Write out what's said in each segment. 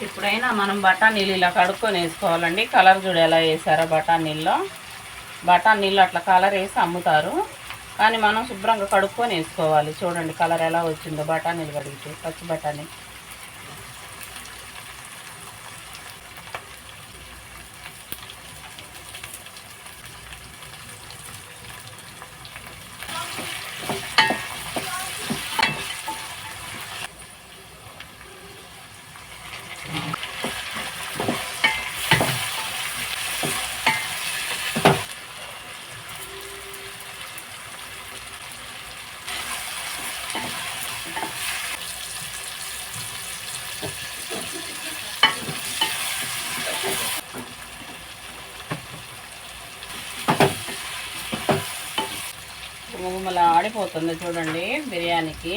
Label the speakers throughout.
Speaker 1: ఇప్పుడైనా మనం బఠానీళ్ళు ఇలా కడుక్కొని వేసుకోవాలండి. కలర్ చూడు ఎలా వేసారో బఠానీళ్ళు అట్లా కలర్ వేసి అమ్ముతారు, కానీ మనం శుభ్రంగా కడుక్కొని వేసుకోవాలి. చూడండి కలర్ ఎలా వచ్చిందో బఠానీలు కడిగితే, పచ్చి బఠానీ. గుమగుమలా ఆడిపోతుంది చూడండి బిర్యానీకి.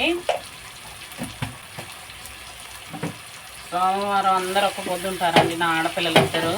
Speaker 1: సోమవారం అందరూ ఒక్క పొద్దుంటారండి, నా ఆడపిల్లలు ఇద్దరు.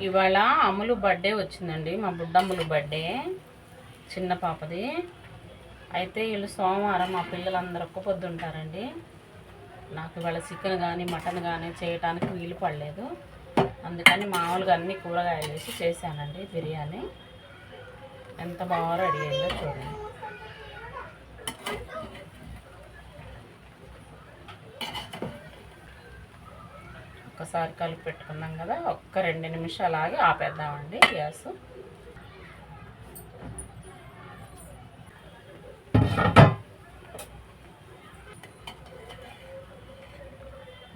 Speaker 1: ఇవాళ అమ్ములు బర్త్డే వచ్చిందండి, మా బుడ్డమ్ములు బర్త్డే, చిన్న పాపది. అయితే వీళ్ళు సోమవారం మా పిల్లలందరూ ఒక్క పొద్దుంటారండి. నాకు ఇవాళ చికెన్ కానీ మటన్ కానీ చేయడానికి వీలు పడలేదు, అందుకని మామూలుగా అన్ని కూరగాయలు వేసి చేశానండి బిర్యానీ. ఎంత బాగా రెడీ అయిందో చూడండి. ఒక్కసారి కలిపి పెట్టుకున్నాం కదా, ఒక్క 2 నిమిషాలు ఆగి ఆపేద్దామండి గ్యాస్.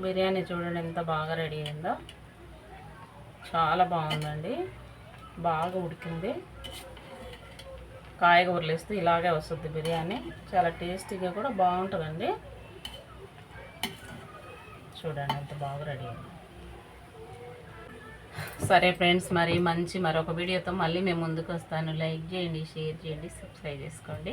Speaker 1: బిర్యానీ చూడండి ఎంత బాగా రెడీ అయిందో, చాలా బాగుందండి, బాగా ఉడికింది. కాయగూరలు వేస్తే ఇలాగే వస్తుంది బిర్యానీ, చాలా టేస్టీగా కూడా బాగుంటుందండి. చూడండి ఎంత బాగా రెడీ అయింది. సరే ఫ్రెండ్స్, మరొక వీడియోతో మళ్ళీ మేము ముందుకు వస్తాను. లైక్ చేయండి, షేర్ చేయండి, సబ్స్క్రైబ్ చేసుకోండి.